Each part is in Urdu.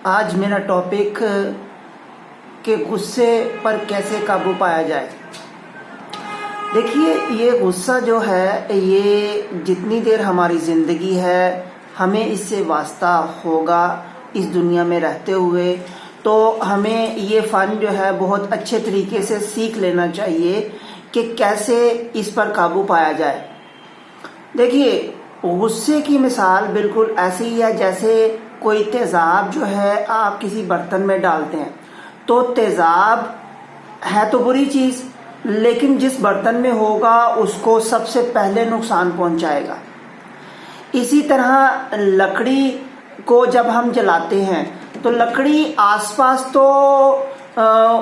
آج میرا ٹاپک کہ غصے پر کیسے قابو پایا جائے۔ دیکھیے، یہ غصہ جو ہے یہ جتنی دیر ہماری زندگی ہے ہمیں اس سے واسطہ ہوگا اس دنیا میں رہتے ہوئے، تو ہمیں یہ فن جو ہے بہت اچھے طریقے سے سیکھ لینا چاہیے کہ کیسے اس پر قابو پایا جائے۔ دیکھیے، غصے کی مثال بالکل ایسی ہی ہے جیسے کوئی تیزاب جو ہے آپ کسی برتن میں ڈالتے ہیں، تو تیزاب ہے تو بری چیز، لیکن جس برتن میں ہوگا اس کو سب سے پہلے نقصان پہنچائے گا۔ اسی طرح لکڑی کو جب ہم جلاتے ہیں تو لکڑی آس پاس تو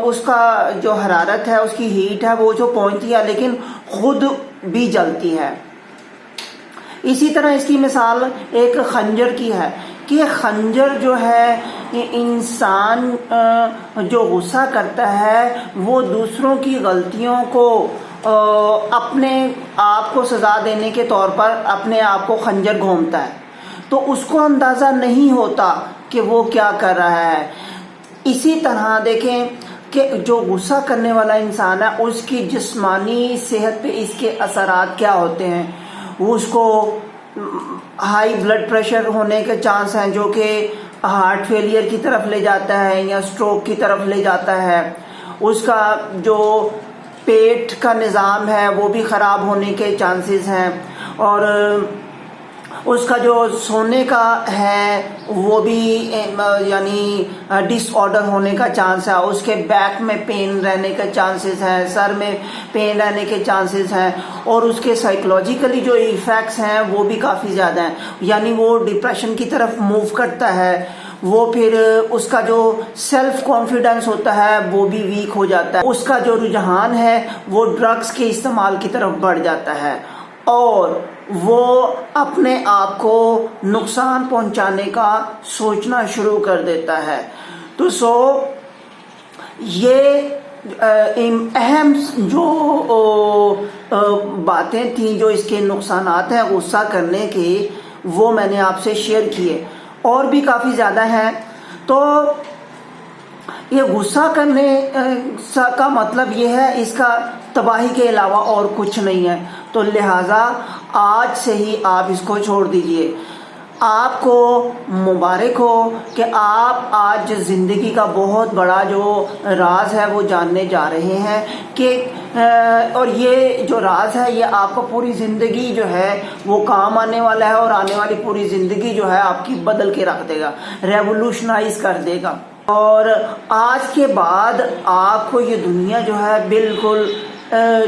اس کا جو حرارت ہے، اس کی ہیٹ ہے وہ جو پہنچتی ہے، لیکن خود بھی جلتی ہے۔ اسی طرح اس کی مثال ایک خنجر کی ہے کہ خنجر جو ہے انسان جو غصہ کرتا ہے وہ دوسروں کی غلطیوں کو اپنے آپ کو سزا دینے کے طور پر اپنے آپ کو خنجر گھومتا ہے، تو اس کو اندازہ نہیں ہوتا کہ وہ کیا کر رہا ہے۔ اسی طرح دیکھیں کہ جو غصہ کرنے والا انسان ہے اس کی جسمانی صحت پہ اس کے اثرات کیا ہوتے ہیں۔ اس کو ہائی بلڈ پریشر ہونے کے چانس ہیں جو کہ ہارٹ فیلئر کی طرف لے جاتا ہے یا سٹروک کی طرف لے جاتا ہے۔ اس کا جو پیٹ کا نظام ہے وہ بھی خراب ہونے کے چانسز ہیں، اور اس کا جو سونے کا ہے وہ بھی یعنی ڈس آرڈر ہونے کا چانس ہے۔ اس کے بیک میں پین رہنے کے چانسز ہیں، سر میں پین رہنے کے چانسز ہیں، اور اس کے سائیکولوجیکلی جو ایفیکٹس ہیں وہ بھی کافی زیادہ ہیں، یعنی وہ ڈپریشن کی طرف موو کرتا ہے۔ وہ پھر اس کا جو سیلف کانفیڈنس ہوتا ہے وہ بھی ویک ہو جاتا ہے، اس کا جو رجحان ہے وہ ڈرگس کے استعمال کی طرف بڑھ جاتا ہے، اور وہ اپنے آپ کو نقصان پہنچانے کا سوچنا شروع کر دیتا ہے۔ تو یہ اہم جو باتیں تھیں جو اس کے نقصانات ہیں غصہ کرنے کے، وہ میں نے آپ سے شیئر کیے، اور بھی کافی زیادہ ہیں۔ تو یہ غصہ کرنے کا مطلب یہ ہے اس کا تباہی کے علاوہ اور کچھ نہیں ہے، تو لہٰذا آج سے ہی آپ اس کو چھوڑ دیجئے۔ آپ کو مبارک ہو کہ آپ آج زندگی کا بہت بڑا جو راز ہے وہ جاننے جا رہے ہیں کہ اور یہ جو راز ہے یہ آپ کو پوری زندگی جو ہے وہ کام آنے والا ہے، اور آنے والی پوری زندگی جو ہے آپ کی بدل کے رکھ دے گا، ریولوشنائز کر دے گا، اور آج کے بعد آپ کو یہ دنیا جو ہے بالکل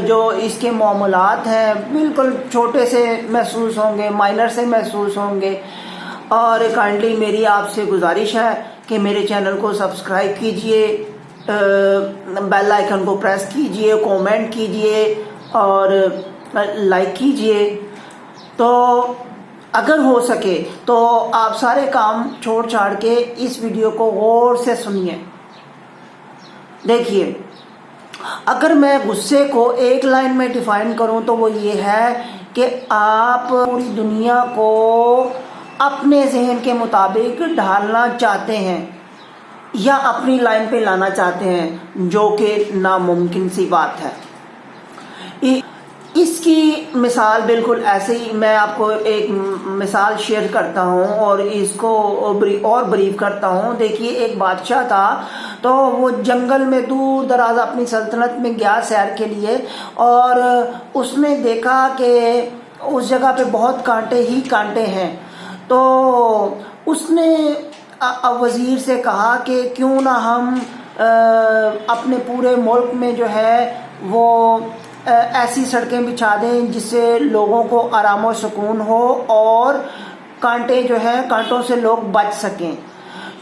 جو اس کے معاملات ہیں بالکل چھوٹے سے محسوس ہوں گے، مائنر سے محسوس ہوں گے۔ اور کائنڈلی میری آپ سے گزارش ہے کہ میرے چینل کو سبسکرائب کیجئے، بیل آئیکن کو پریس کیجئے، کومنٹ کیجئے اور لائک کیجئے۔ تو اگر ہو سکے تو آپ سارے کام چھوڑ چھاڑ کے اس ویڈیو کو غور سے سنیے۔ دیکھیے، اگر میں غصے کو ایک لائن میں ڈیفائن کروں تو وہ یہ ہے کہ آپ پوری دنیا کو اپنے ذہن کے مطابق ڈھالنا چاہتے ہیں یا اپنی لائن پہ لانا چاہتے ہیں، جو کہ ناممکن سی بات ہے۔ اس کی مثال بالکل ایسے ہی میں آپ کو ایک مثال شیئر کرتا ہوں اور اس کو اور بریف کرتا ہوں۔ دیکھیے، ایک بادشاہ تھا، تو وہ جنگل میں دور دراز اپنی سلطنت میں گیا سیر کے لیے، اور اس نے دیکھا کہ اس جگہ پہ بہت کانٹے ہی کانٹے ہیں، تو اس نے وزیر سے کہا کہ کیوں نہ ہم اپنے پورے ملک میں جو ہے وہ ایسی سڑکیں بچھا دیں جس سے لوگوں کو آرام و سکون ہو اور کانٹے جو ہیں کانٹوں سے لوگ بچ سکیں۔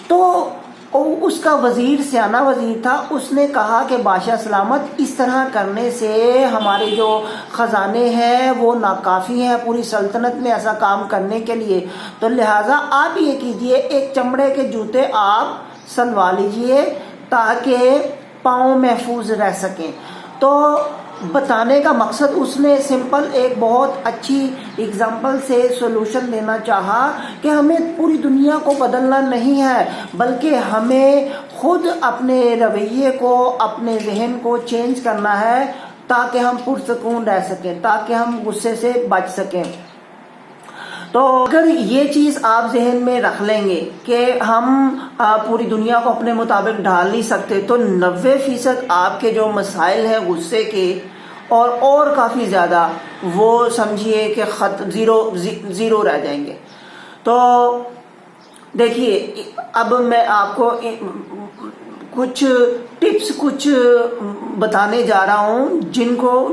تو اس کا وزیر سیانہ وزیر تھا، اس نے کہا کہ بادشاہ سلامت، اس طرح کرنے سے ہمارے جو خزانے ہیں وہ ناکافی ہیں پوری سلطنت میں ایسا کام کرنے کے لیے، تو لہٰذا آپ یہ کیجئے، ایک چمڑے کے جوتے آپ سلوا لیجئے تاکہ پاؤں محفوظ رہ سکیں۔ تو بتانے کا مقصد اس نے سمپل ایک بہت اچھی اگزامپل سے سولوشن دینا چاہا کہ ہمیں پوری دنیا کو بدلنا نہیں ہے، بلکہ ہمیں خود اپنے رویے کو، اپنے ذہن کو چینج کرنا ہے تاکہ ہم پرسکون رہ سکیں، تاکہ ہم غصے سے بچ سکیں۔ تو اگر یہ چیز آپ ذہن میں رکھ لیں گے کہ ہم پوری دنیا کو اپنے مطابق ڈھال نہیں سکتے، تو 90% آپ کے جو مسائل ہیں غصے کے اور کافی زیادہ، وہ سمجھیے کہ زیرو رہ جائیں گے۔ تو دیکھیے، اب میں آپ کو کچھ ٹپس بتانے جا رہا ہوں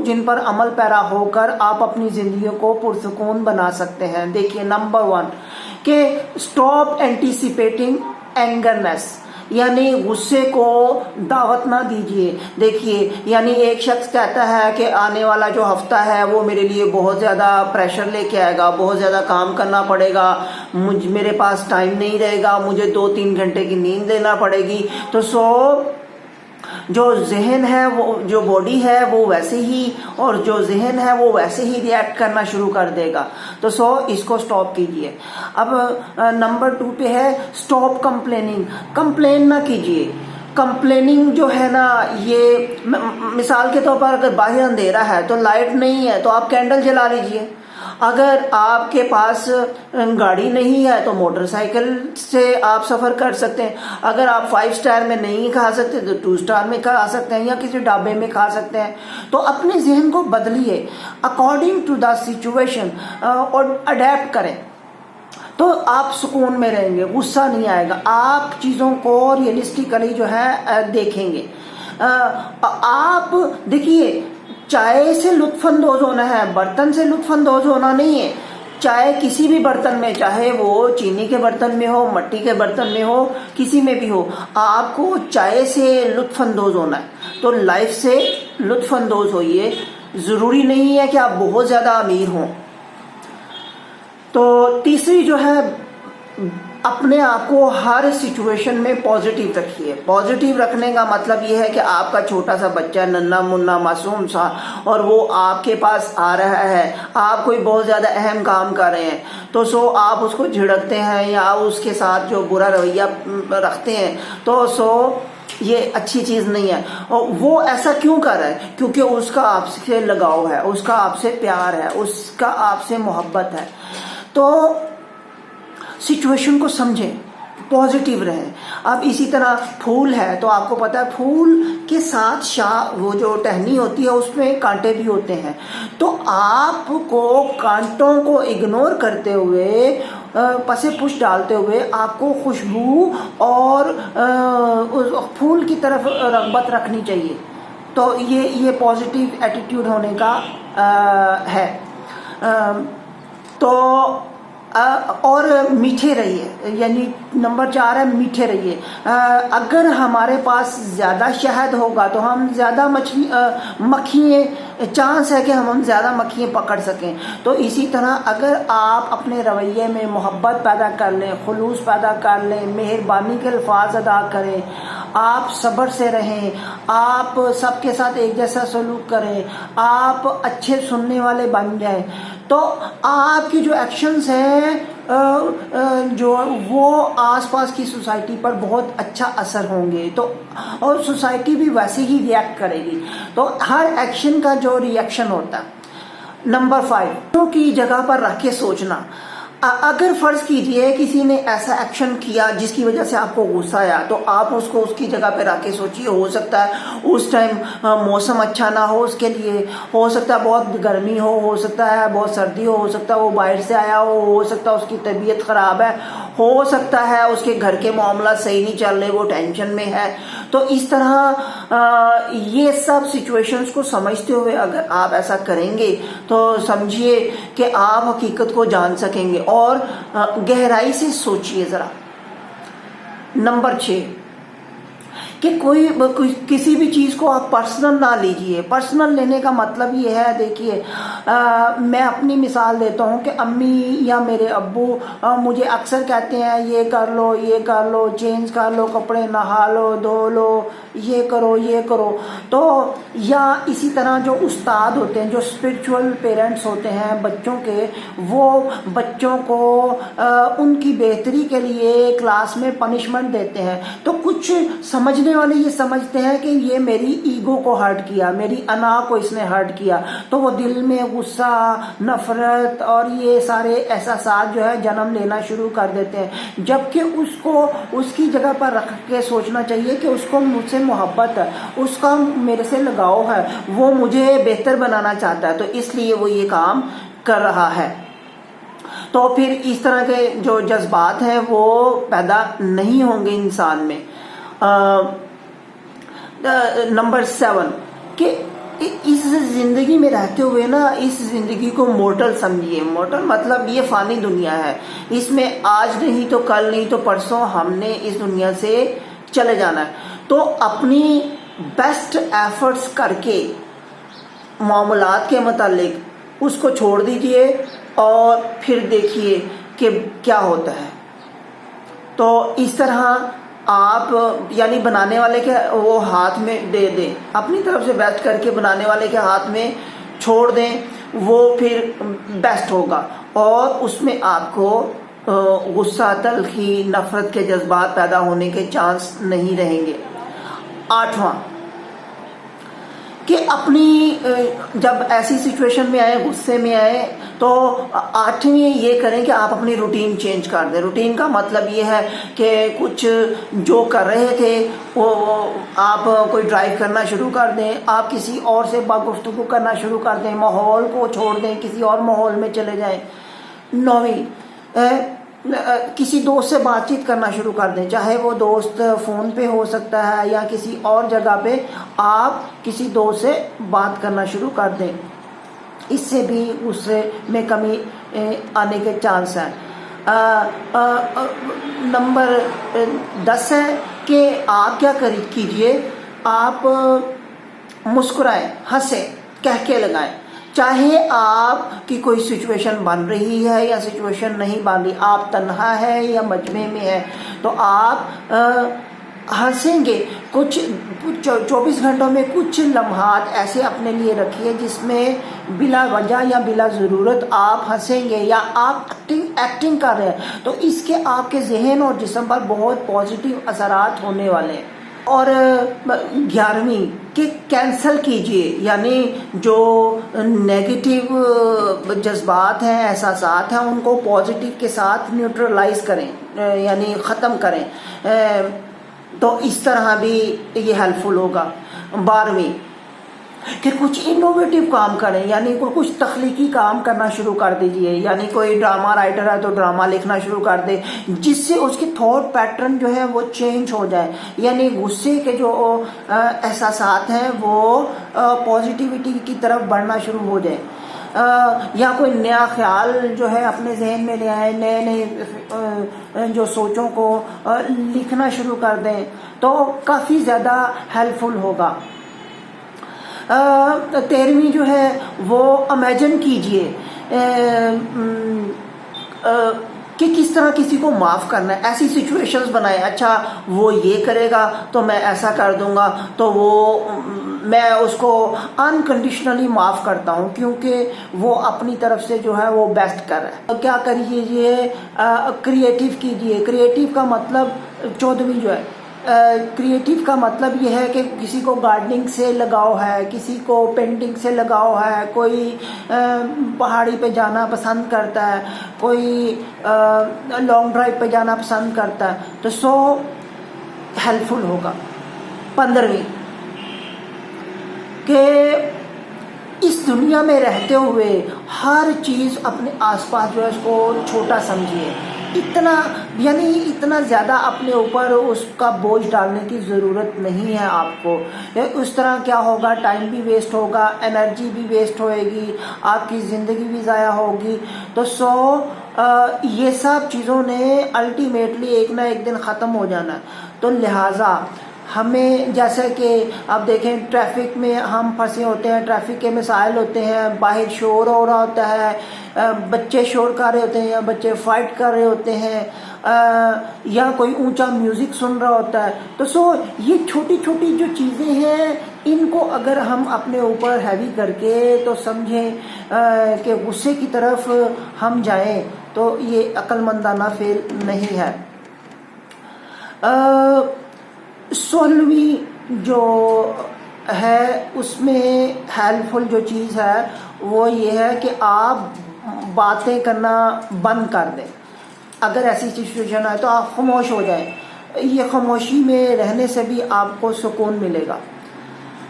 جن پر عمل پیرا ہو کر آپ اپنی زندگی کو پرسکون بنا سکتے ہیں۔ دیکھیے، نمبر 1 کہ اسٹاپ اینٹیسپیٹنگ اینگرنس، یعنی غصے کو دعوت نہ دیجیے۔ دیکھیے، یعنی ایک شخص کہتا ہے کہ آنے والا جو ہفتہ ہے وہ میرے لیے بہت زیادہ پریشر لے کے آئے گا، بہت زیادہ کام کرنا پڑے گا، میرے پاس ٹائم نہیں رہے گا، مجھے 2-3 گھنٹے کی نیند لینا پڑے گی۔ تو جو ذہن ہے، وہ جو باڈی ہے وہ ویسے ہی، اور جو ذہن ہے وہ ویسے ہی ریئیکٹ کرنا شروع کر دے گا۔ تو اس کو سٹاپ کیجئے۔ اب نمبر 2 پہ ہے سٹاپ کمپلیننگ، کمپلین نہ کیجئے۔ کمپلیننگ جو ہے نا، یہ مثال کے طور پر اگر باہر اندھیرا ہے تو لائٹ نہیں ہے تو آپ کینڈل جلا لیجئے۔ اگر آپ کے پاس گاڑی نہیں ہے تو موٹر سائیکل سے آپ سفر کر سکتے ہیں۔ اگر آپ 5 اسٹار میں نہیں کھا سکتے تو 2 اسٹار میں کھا سکتے ہیں، یا کسی ڈھابے میں کھا سکتے ہیں۔ تو اپنے ذہن کو بدلیے اکارڈنگ ٹو دا سچویشن، اور اڈیپٹ کریں، تو آپ سکون میں رہیں گے، غصہ نہیں آئے گا، آپ چیزوں کو ریئلسٹکلی جو ہے دیکھیں گے۔ آپ دیکھیے، چائے سے لطف اندوز ہونا ہے، برتن سے لطف اندوز ہونا نہیں ہے۔ چائے کسی بھی برتن میں، چاہے وہ چینی کے برتن میں ہو، مٹی کے برتن میں ہو، کسی میں بھی ہو، آپ کو چائے سے لطف اندوز ہونا ہے۔ تو لائف سے لطف اندوز ہوئیے، ضروری نہیں ہے کہ آپ بہت زیادہ امیر ہوں۔ تو تیسری جو ہے، اپنے آپ کو ہر سچویشن میں پازیٹیو رکھیے۔ پازیٹیو رکھنے کا مطلب یہ ہے کہ آپ کا چھوٹا سا بچہ، ننھا منا معصوم سا، اور وہ آپ کے پاس آ رہا ہے، آپ کوئی بہت زیادہ اہم کام کر رہے ہیں، تو آپ اس کو جھڑکتے ہیں یا اس کے ساتھ جو برا رویہ رکھتے ہیں، تو یہ اچھی چیز نہیں ہے۔ اور وہ ایسا کیوں کر رہا ہے؟ کیونکہ اس کا آپ سے لگاؤ ہے، اس کا آپ سے پیار ہے، اس کا آپ سے محبت ہے۔ تو سچویشن کو سمجھیں، پازیٹیو رہیں۔ اب اسی طرح پھول ہے، تو آپ کو پتا ہے پھول کے ساتھ وہ جو ٹہنی ہوتی ہے اس میں کانٹے بھی ہوتے ہیں۔ تو آپ کو کانٹوں کو اگنور کرتے ہوئے، پسے پش ڈالتے ہوئے، آپ کو خوشبو اور پھول کی طرف رغبت رکھنی چاہیے۔ تو یہ پازیٹیو ایٹیٹیوڈ ہونے کا ہے۔ تو اور میٹھے رہیے، یعنی نمبر 4 ہے میٹھے رہیے۔ اگر ہمارے پاس زیادہ شہد ہوگا تو ہم زیادہ مکھیاں، چانس ہے کہ ہم زیادہ مکھیاں پکڑ سکیں۔ تو اسی طرح اگر آپ اپنے رویے میں محبت پیدا کر لیں، خلوص پیدا کر لیں، مہربانی کے الفاظ ادا کریں، آپ صبر سے رہیں، آپ سب کے ساتھ ایک جیسا سلوک کریں، آپ اچھے سننے والے بن جائیں، تو آپ کی جو ایکشنز ہیں جو وہ آس پاس کی سوسائٹی پر بہت اچھا اثر ہوں گے، تو اور سوسائٹی بھی ویسے ہی ریئیکٹ کرے گی۔ تو ہر ایکشن کا جو ریئیکشن ہوتا ہے۔ نمبر 5 کی جگہ پر رکھ کے سوچنا۔ اگر فرض کیجئے کسی نے ایسا ایکشن کیا جس کی وجہ سے آپ کو غصہ آیا، تو آپ اس کو اس کی جگہ پہ رکھ کے سوچیے، ہو سکتا ہے اس ٹائم موسم اچھا نہ ہو اس کے لیے، ہو سکتا ہے بہت گرمی ہو سکتا ہے بہت سردی ہو سکتا ہے وہ باہر سے آیا ہو سکتا ہے اس کی طبیعت خراب ہے، ہو سکتا ہے اس کے گھر کے معاملات صحیح نہیں چل رہے، وہ ٹینشن میں ہے۔ تو اس طرح یہ سب سچویشنز کو سمجھتے ہوئے اگر آپ ایسا کریں گے تو سمجھیے کہ آپ حقیقت کو جان سکیں گے، اور گہرائی سے سوچئے ذرا۔ نمبر 6 کہ کسی بھی چیز کو آپ پرسنل نہ لیجئے. پرسنل لینے کا مطلب یہ ہے، دیکھیے میں اپنی مثال دیتا ہوں کہ امی یا میرے ابو مجھے اکثر کہتے ہیں یہ کر لو، یہ کر لو، چینج کر لو کپڑے، نہا لو، دھو لو، یہ کرو یہ کرو. تو یا اسی طرح جو استاد ہوتے ہیں، جو اسپرچول پیرنٹس ہوتے ہیں بچوں کے، وہ بچوں کو ان کی بہتری کے لیے کلاس میں پنشمنٹ دیتے ہیں. تو کچھ سمجھنے والے یہ سمجھتے ہیں کہ یہ میری ایگو کو ہرٹ کیا، میری انا کو اس نے ہرٹ کیا، تو وہ دل میں غصہ، نفرت اور یہ سارے احساسات جو ہے جنم لینا شروع کر دیتے ہیں. جبکہ اس کو اس کی جگہ پر رکھ کے سوچنا چاہیے کہ اس کو مجھ سے محبت ہے، اس کا میرے سے لگاؤ ہے، وہ مجھے بہتر بنانا چاہتا ہے، تو اس لیے وہ یہ کام کر رہا ہے. تو پھر اس طرح کے جو جذبات ہیں وہ پیدا نہیں ہوں گے انسان میں. نمبر 7 کہ اس زندگی میں رہتے ہوئے نا، اس زندگی کو مورٹل سمجھیے. مورٹل مطلب یہ فانی دنیا ہے، اس میں آج نہیں تو کل نہیں تو پرسوں ہم نے اس دنیا سے چلے جانا ہے. تو اپنی بیسٹ ایفرٹس کر کے معاملات کے متعلق اس کو چھوڑ دیجئے اور پھر دیکھیے کہ کیا ہوتا ہے. تو اس طرح آپ یعنی بنانے والے کے وہ ہاتھ میں دے دیں، اپنی طرف سے بیسٹ کر کے بنانے والے کے ہاتھ میں چھوڑ دیں، وہ پھر بیسٹ ہوگا اور اس میں آپ کو غصہ، تلخی، نفرت کے جذبات پیدا ہونے کے چانس نہیں رہیں گے. 8واں کہ اپنی جب ایسی سچویشن میں آئے، غصے میں آئے، تو 8ویں یہ کریں کہ آپ اپنی روٹین چینج کر دیں. روٹین کا مطلب یہ ہے کہ کچھ جو کر رہے تھے وہ آپ کوئی ڈرائیو کرنا شروع کر دیں، آپ کسی اور سے گفتگو کرنا شروع کر دیں، ماحول کو چھوڑ دیں، کسی اور ماحول میں چلے جائیں. 9ویں کسی دوست سے بات چیت کرنا شروع کر دیں، چاہے وہ دوست فون پہ ہو سکتا ہے یا کسی اور جگہ پہ، آپ کسی دوست سے بات کرنا شروع کر دیں. اس سے بھی غصے میں کمی آنے کے چانس ہیں. نمبر 10 ہے کہ آپ کیا کیجئے، آپ مسکرائیں، ہنسیں، کہکے لگائیں. چاہے آپ کی کوئی سچویشن بن رہی ہے یا سچویشن نہیں بن رہی، آپ تنہا ہے یا مجمع میں ہے، تو آپ ہنسیں گے. کچھ 24 گھنٹوں میں کچھ لمحات ایسے اپنے لیے رکھیے جس میں بلا وجہ یا بلا ضرورت آپ ہنسیں گے یا آپ ایکٹنگ کر رہے ہیں، تو اس کے آپ کے ذہن اور جسم پر بہت پازیٹیو اثرات ہونے والے ہیں. اور 11ویں کہ کینسل کیجئے، یعنی جو نیگیٹو جذبات ہیں، احساسات ہیں، ان کو پازیٹیو کے ساتھ نیوٹرلائز کریں، یعنی ختم کریں. تو اس طرح بھی یہ ہیلپ فل ہوگا. 12ویں کہ کچھ انوویٹیو کام کریں، یعنی کچھ تخلیقی کام کرنا شروع کر دیجئے. یعنی کوئی ڈرامہ رائٹر ہے تو ڈرامہ لکھنا شروع کر دے، جس سے اس کی تھاٹ پیٹرن جو ہے وہ چینج ہو جائے. یعنی غصے کے جو احساسات ہیں وہ پازیٹیوٹی کی طرف بڑھنا شروع ہو جائے. یا کوئی نیا خیال جو ہے اپنے ذہن میں لے آئے، نئے جو سوچوں کو لکھنا شروع کر دیں، تو کافی زیادہ ہیلپ فل ہوگا. 13ویں جو ہے وہ امیجن کیجئے کہ کس طرح کسی کو معاف کرنا ہے. ایسی سچویشنز بنائیں، اچھا وہ یہ کرے گا تو میں ایسا کر دوں گا، تو وہ میں اس کو انکنڈیشنلی معاف کرتا ہوں کیونکہ وہ اپنی طرف سے جو ہے وہ بیسٹ کر رہا ہے. کیا کریے، کریٹیو کیجئے. کریٹیو کا مطلب 14ویں جو ہے، کریٹیو کا مطلب یہ ہے کہ کسی کو گارڈننگ سے لگاؤ ہے، کسی کو پینٹنگ سے لگاؤ ہے، کوئی پہاڑی پہ جانا پسند کرتا ہے، کوئی لانگ ڈرائیو پہ جانا پسند کرتا ہے، تو سو ہیلپ فل ہوگا. 15ویں کہ اس دنیا میں رہتے ہوئے ہر چیز اپنے آس پاس جو ہے اس کو چھوٹا سمجھیے. اتنا زیادہ اپنے اوپر اس کا بوجھ ڈالنے کی ضرورت نہیں ہے آپ کو. اس طرح کیا ہوگا، ٹائم بھی ویسٹ ہوگا، انرجی بھی ویسٹ ہوئے گی، آپ کی زندگی بھی ضائع ہوگی. تو یہ سب چیزوں نے الٹیمیٹلی ایک نہ ایک دن ختم ہو جانا ہے. تو لہٰذا ہمیں جیسا کہ آپ دیکھیں ٹریفک میں ہم پھنسے ہوتے ہیں، ٹریفک کے مسائل ہوتے ہیں، باہر شور ہو رہا ہوتا ہے، بچے شور کر رہے ہوتے ہیں یا بچے فائٹ کر رہے ہوتے ہیں، یا کوئی اونچا میوزک سن رہا ہوتا ہے، تو یہ چھوٹی چھوٹی جو چیزیں ہیں ان کو اگر ہم اپنے اوپر ہیوی کر کے تو سمجھیں کہ غصے کی طرف ہم جائیں تو یہ عقل مندانہ فعل نہیں ہے۔ 16ویں جو ہے اس میں ہیلپ فل جو چیز ہے وہ یہ ہے کہ آپ باتیں کرنا بند کر دیں۔ اگر ایسی سچویشن ہے تو آپ خاموش ہو جائیں، یہ خاموشی میں رہنے سے بھی آپ کو سکون ملے گا۔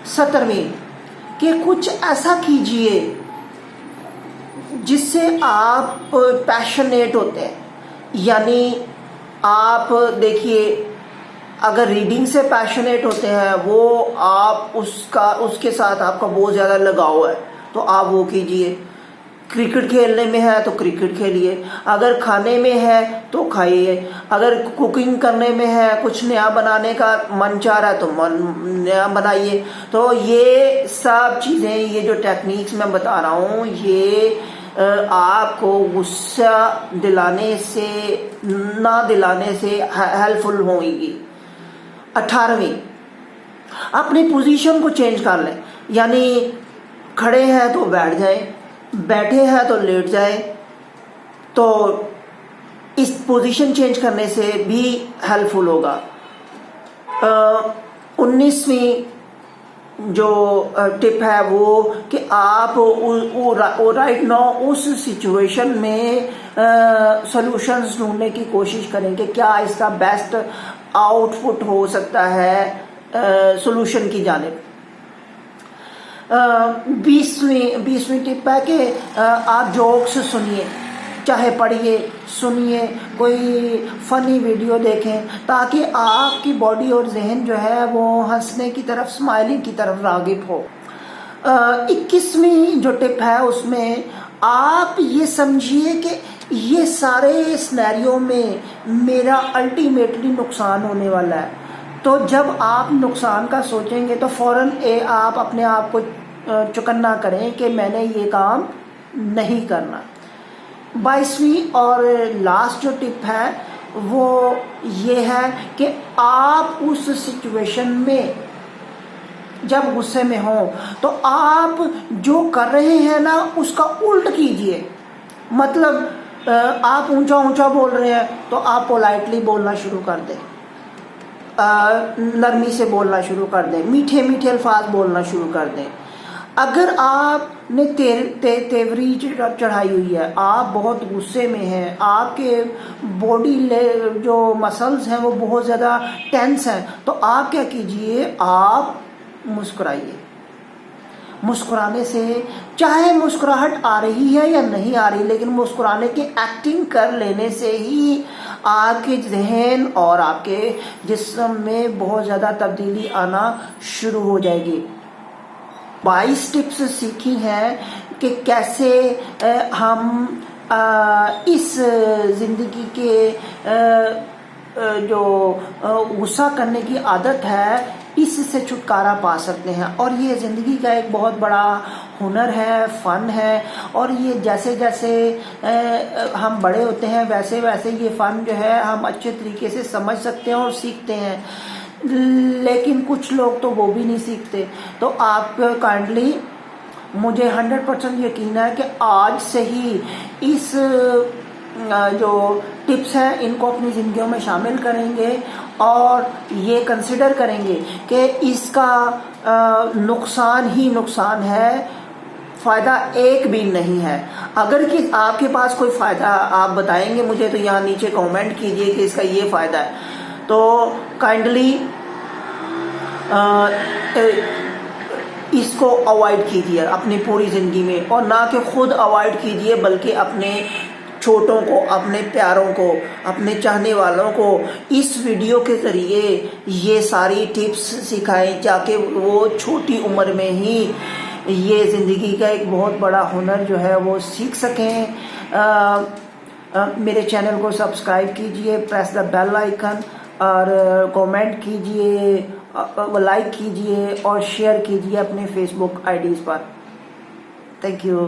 17ویں کہ کچھ ایسا کیجئے جس سے آپ پیشنیٹ ہوتے ہیں، یعنی آپ دیکھیے اگر ریڈنگ سے پیشنیٹ ہوتے ہیں، وہ آپ اس کے ساتھ آپ کا بہت زیادہ لگاؤ ہے تو آپ وہ کیجئے۔ کرکٹ کھیلنے میں ہے تو کرکٹ کھیلیے، اگر کھانے میں ہے تو کھائیے، اگر کوکنگ کرنے میں ہے کچھ نیا بنانے کا من چاہ رہا ہے تو نیا بنائیے۔ تو یہ سب چیزیں، یہ جو ٹیکنیکس میں بتا رہا ہوں، یہ آپ کو غصہ دلانے سے نہ دلانے سے ہیلپ فل ہوئے گی۔ 18ویں اپنی پوزیشن کو چینج کر لیں، یعنی کھڑے ہیں تو بیٹھ جائیں، بیٹھے ہیں تو لیٹ جائیں، تو اس پوزیشن چینج کرنے سے بھی ہیلپ فل ہوگا۔ 19ویں جو ٹپ ہے وہ کہ آپ رائٹ ناؤ اس سچویشن میں سولوشنز ڈھونڈنے کی کوشش کریں کہ کیا اس کا بیسٹ آؤٹ پٹ ہو سکتا ہے سولوشن کی جانب۔ 20ویں ٹپ ہے کہ آپ جوکس سنیے، چاہے پڑھیے، سنیے، کوئی فنی ویڈیو دیکھیں تاکہ آپ کی باڈی اور ذہن جو ہے وہ ہنسنے کی طرف، اسمائلنگ کی طرف راغب ہو۔ 21ویں جو ٹپ ہے اس میں آپ یہ سمجھیے کہ یہ سارے سینیریو میں میرا الٹیمیٹلی نقصان ہونے والا ہے، تو جب آپ نقصان کا سوچیں گے تو فوراً آپ اپنے آپ کو چکنا کریں کہ میں نے یہ کام نہیں کرنا۔ 22ویں اور لاسٹ جو ٹپ ہے وہ یہ ہے کہ آپ اس سچویشن میں جب غصے میں ہوں تو آپ جو کر رہے ہیں نا اس کا الٹ کیجئے۔ مطلب آپ اونچا اونچا بول رہے ہیں تو آپ پولائٹلی بولنا شروع کر دیں، نرمی سے بولنا شروع کر دیں، میٹھے میٹھے الفاظ بولنا شروع کر دیں۔ اگر آپ نے تیوری چڑھائی ہوئی ہے، آپ بہت غصے میں ہیں، آپ کے باڈی جو مسلز ہیں وہ بہت زیادہ ٹینس ہیں، تو آپ کیا کیجئے، آپ مسکرائیے۔ مسکرانے سے چاہے مسکراہٹ آ رہی ہے یا نہیں آ رہی، لیکن مسکرانے کی ایکٹنگ کر لینے سے ہی آپ کے ذہن اور آپ کے جسم میں بہت زیادہ تبدیلی آنا شروع ہو جائے گی۔ 22 ٹپس سیکھی ہیں کہ کیسے ہم اس زندگی کے جو غصہ کرنے کی عادت ہے اس سے چھٹکارا پا سکتے ہیں، اور یہ زندگی کا ایک بہت بڑا ہنر ہے، فن ہے، اور یہ جیسے جیسے ہم بڑے ہوتے ہیں ویسے ویسے یہ فن جو ہے ہم اچھے طریقے سے سمجھ سکتے ہیں اور سیکھتے ہیں، لیکن کچھ لوگ تو وہ بھی نہیں سیکھتے۔ تو آپ کائنڈلی، مجھے 100% یقین ہے کہ آج سے ہی اس جو ٹپس ہیں ان کو اپنی زندگیوں میں شامل کریں گے اور یہ کنسیڈر کریں گے کہ اس کا نقصان ہی نقصان ہے، فائدہ ایک بھی نہیں ہے۔ اگر کہ آپ کے پاس کوئی فائدہ آپ بتائیں گے مجھے تو یہاں نیچے کامنٹ کیجئے کہ اس کا یہ فائدہ ہے، تو کائنڈلی اس کو اوائڈ کیجئے اپنی پوری زندگی میں، اور نہ کہ خود اوائڈ کیجئے بلکہ اپنے چھوٹوں کو، اپنے پیاروں کو، اپنے چاہنے والوں کو اس ویڈیو کے ذریعے یہ ساری ٹپس سکھائیں تاکہ وہ چھوٹی عمر میں ہی یہ زندگی کا ایک بہت بڑا ہنر جو ہے وہ سیکھ سکیں۔ میرے چینل کو سبسکرائب کیجئے، پریس دا بیل آئیکن، اور کامنٹ کیجئے لائک کیجئے اور شیئر کیجئے اپنے فیس بک آئی ڈیز پر. Thank you.